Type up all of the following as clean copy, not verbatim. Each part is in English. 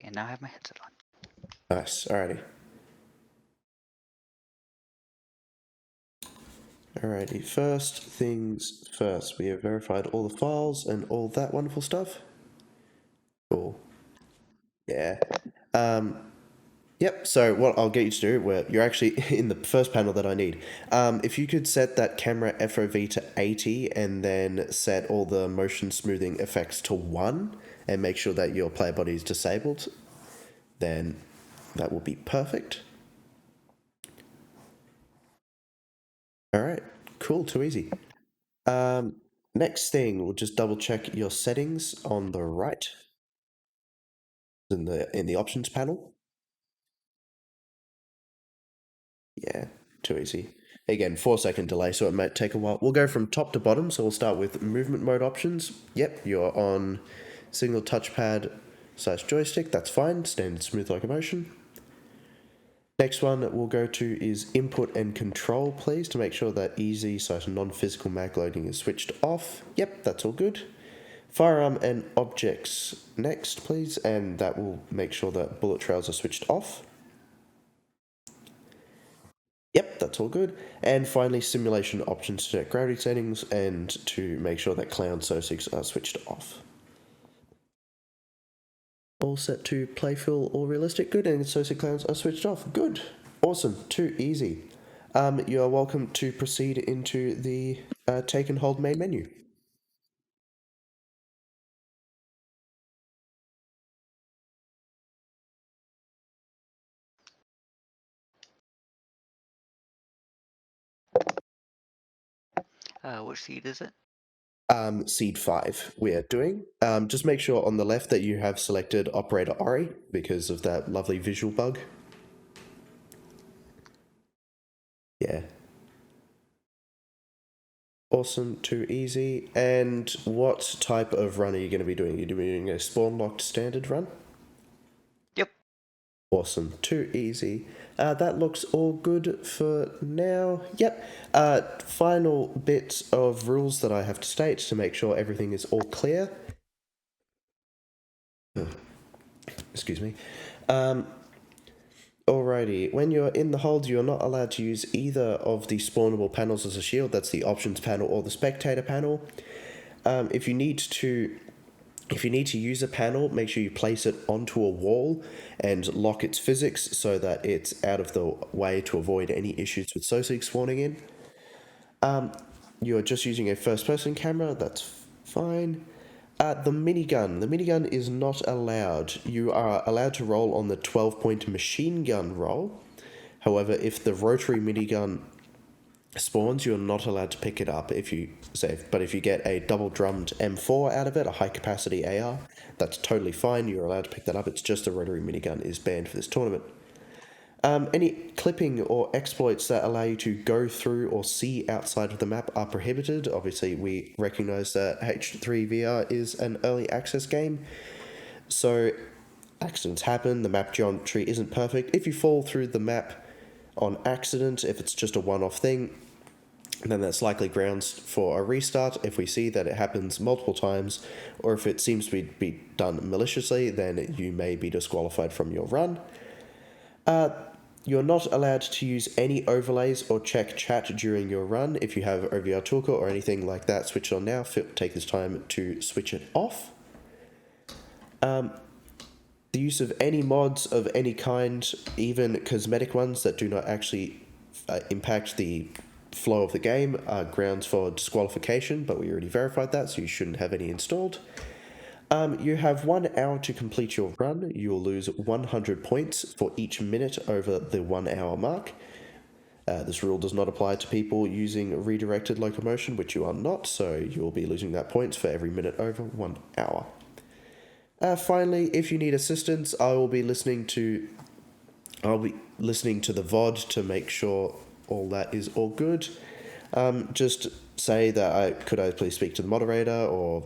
and now I have my headset on. Nice, alrighty. Alrighty, first things first, we have verified all the files and all that wonderful stuff. Cool. Yeah. Yep, so what I'll get you to do, where you're actually in the first panel that I need. If you could set that camera FOV to 80 and then set all the motion smoothing effects to 1 and make sure that your player body is disabled, then that will be perfect. Alright, cool, too easy. Next thing, we'll just double check your settings on the right in the options panel. Yeah, too easy. Again, 4-second delay, so it might take a while. We'll go from top to bottom, so we'll start with movement mode options. Yep, you're on single touchpad / joystick, that's fine, standard smooth locomotion. Next one we'll go to is input and control, please, to make sure that easy / non-physical mag loading is switched off. Yep, that's all good. Firearm and objects next, please, and that will make sure that bullet trails are switched off. Yep, that's all good. And finally, simulation options to check gravity settings and to make sure that clown SOSIGs are switched off. All set to playful or realistic, good, and SOSIG clowns are switched off, good. Awesome, too easy. You are welcome to proceed into the take and hold main menu. What seed is it? Seed 5 we are doing. Just make sure on the left that you have selected Operator Ori because of that lovely visual bug. Yeah. Awesome, too easy. And what type of run are you going to be doing? Are you doing a Spawnlocked standard run? Yep. Awesome, too easy. That looks all good for now. Yep. Final bits of rules that I have to state to make sure everything is all clear. Excuse me. Alrighty, when you're in the hold, you're not allowed to use either of the spawnable panels as a shield. That's the options panel or the spectator panel. If you need to use a panel, make sure you place it onto a wall and lock its physics so that it's out of the way to avoid any issues with SOSIG spawning in. You're just using a first-person camera, that's fine. The minigun is not allowed. You are allowed to roll on the 12-point machine gun roll. However, if the rotary minigun spawns, you're not allowed to pick it up if you save. But if you get a double-drummed M4 out of it, a high-capacity AR, that's totally fine. You're allowed to pick that up. It's just the rotary minigun is banned for this tournament. Any clipping or exploits that allow you to go through or see outside of the map are prohibited. Obviously, we recognize that H3VR is an early access game, so accidents happen. The map geometry isn't perfect. If you fall through the map on accident, if it's just a one-off thing, then that's likely grounds for a restart. If we see that it happens multiple times, or if it seems to be done maliciously, then you may be disqualified from your run. You're not allowed to use any overlays or check chat during your run. If you have OVR Toolkit or anything like that switched on now, take this time to switch it off. The use of any mods of any kind, even cosmetic ones that do not actually impact the flow of the game, are grounds for disqualification, but we already verified that, so you shouldn't have any installed. You have 1 hour to complete your run. You will lose 100 points for each minute over the 1 hour mark. This rule does not apply to people using redirected locomotion, which you are not, so you will be losing that points for every minute over 1 hour. Finally, if you need assistance, I will be listening to the VOD to make sure all that is all good. Just say that could I please speak to the moderator or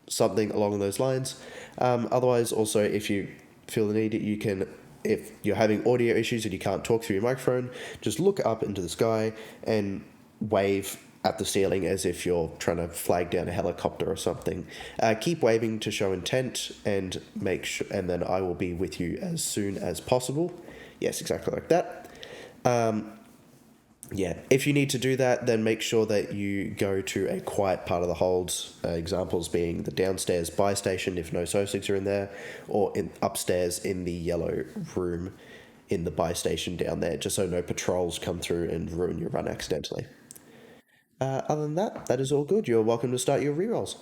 something along those lines. Otherwise, also, if you feel the need, you can, if you're having audio issues and you can't talk through your microphone, just look up into the sky and wave at the ceiling as if you're trying to flag down a helicopter or something. Keep waving to show intent, and and then I will be with you as soon as possible. Yes, exactly like that. Yeah, if you need to do that, then make sure that you go to a quiet part of the holds. Examples being the downstairs buy station if no SOSIGs are in there, or upstairs in the yellow room in the buy station down there, just so no patrols come through and ruin your run accidentally. Other than that, that is all good. You're welcome to start your rerolls.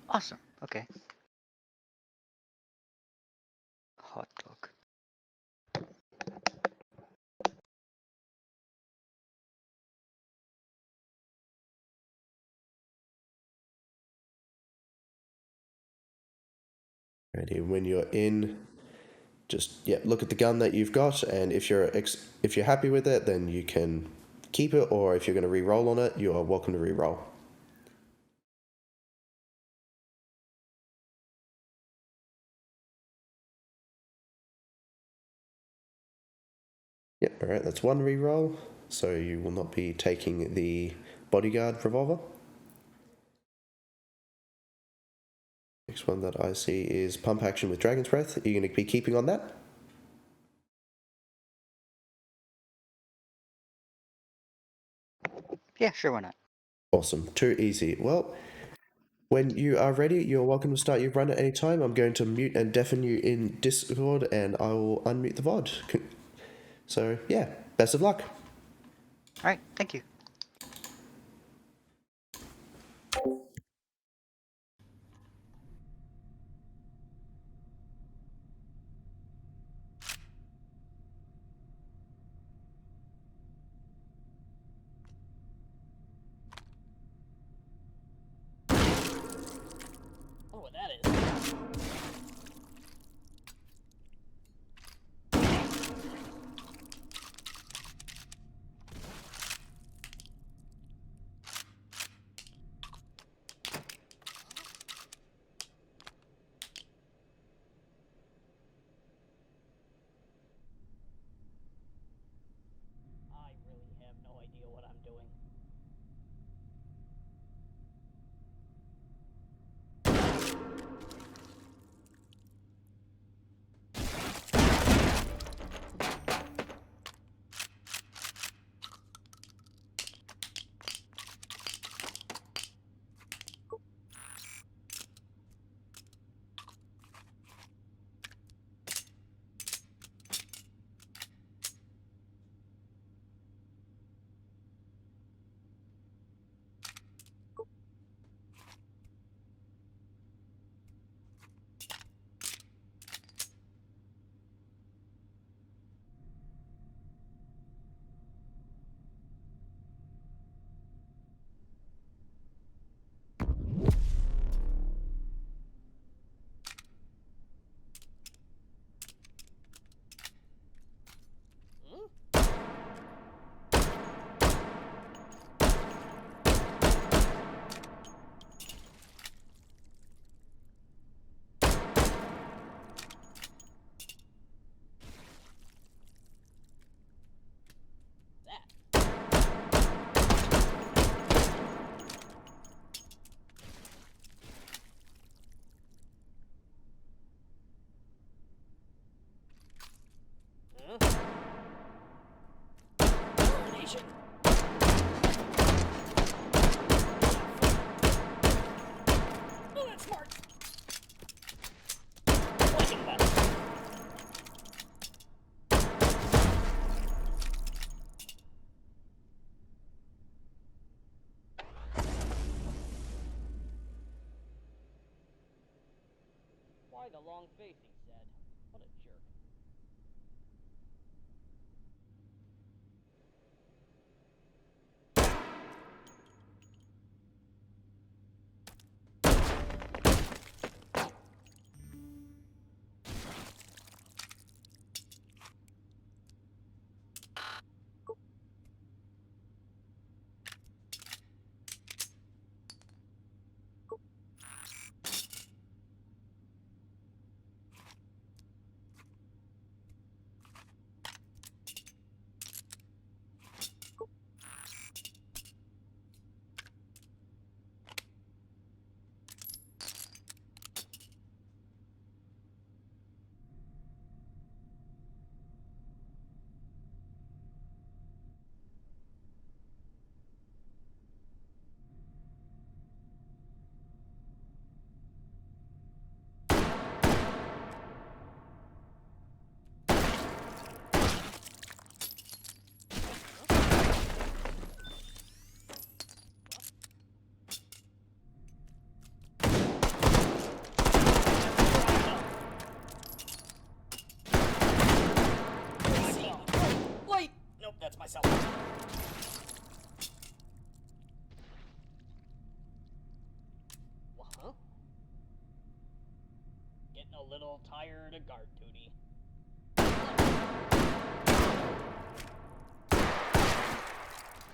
Awesome. Okay. Hot dog. Ready when you're in. Just look at the gun that you've got, and if you're happy with it, then you can keep it. Or if you're going to re-roll on it, you are welcome to re-roll. Yep, alright, that's one re-roll, so you will not be taking the bodyguard revolver. Next one that I see is pump action with Dragon's Breath. Are you going to be keeping on that? Yeah, sure, why not? Awesome, too easy. Well, when you are ready, you're welcome to start your run at any time. I'm going to mute and deafen you in Discord, and I will unmute the VOD. So, yeah, best of luck. Alright, thank you. Oh, what that is. I really have no idea what I'm doing. Coordination. Oh, that's smart. Clicking button. Why the long face, he said. What a jerk. a little tired of guard duty.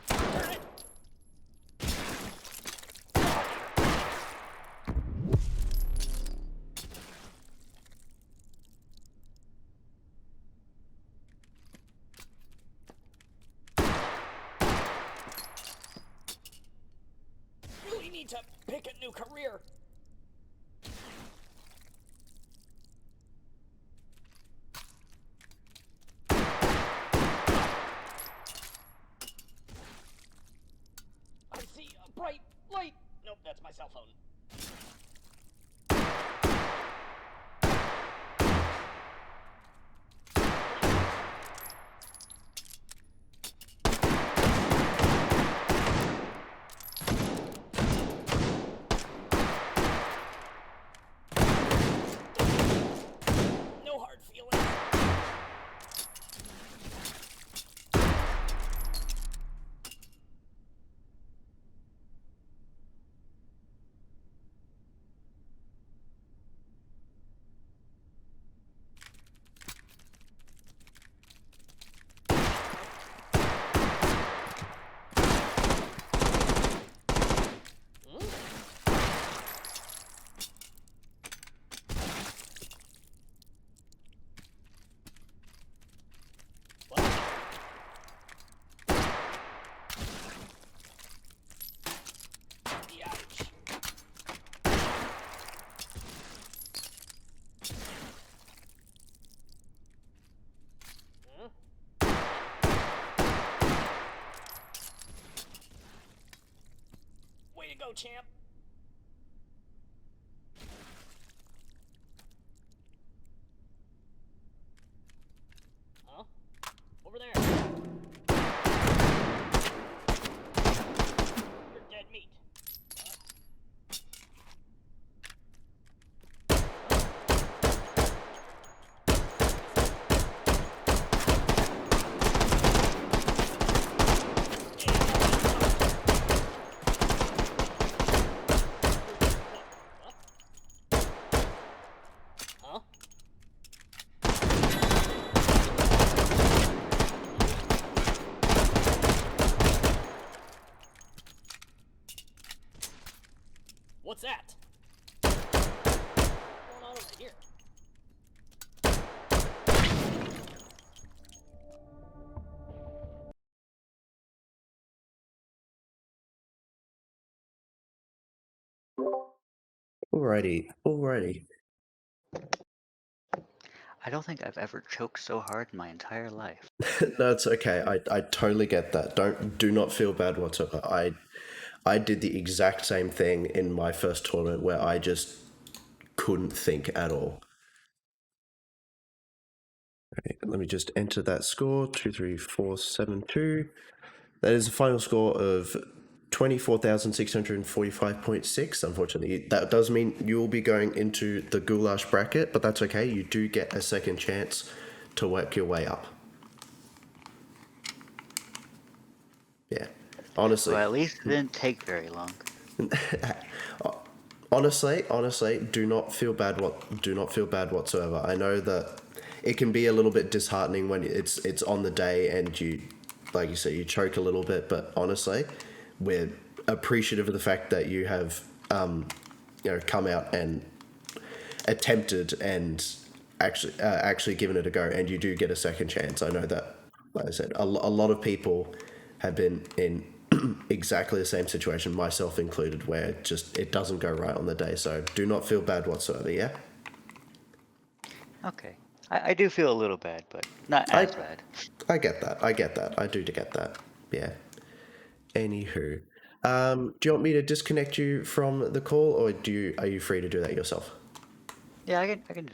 Turn it! Really need to pick a new career. I see a bright light. Nope, that's my cell phone. No hard feelings. Yikes. Huh? Way to go, champ. Huh? Over there. You're dead meat. Huh? What's that? What's going on over here? Alrighty. I don't think I've ever choked so hard in my entire life. No, it's okay. I totally get that. Do not feel bad whatsoever. I did the exact same thing in my first tournament where I just couldn't think at all. Okay, let me just enter that score 23472. That is a final score of 24,645.6. Unfortunately, that does mean you will be going into the goulash bracket, but that's okay. You do get a second chance to work your way up. Yeah, honestly. Well, at least it didn't take very long. Honestly, do not feel bad whatsoever. I know that it can be a little bit disheartening when it's on the day and you, like you said, you choke a little bit. But honestly, we're appreciative of the fact that you have, come out and attempted and actually given it a go, and you do get a second chance. I know that, like I said, a lot of people have been in exactly the same situation, myself included, where it doesn't go right on the day. So do not feel bad whatsoever. Yeah. Okay. I do feel a little bad, but not as bad. I get that. I do get that. Yeah. Anywho, do you want me to disconnect you from the call, or are you free to do that yourself? Yeah, I can do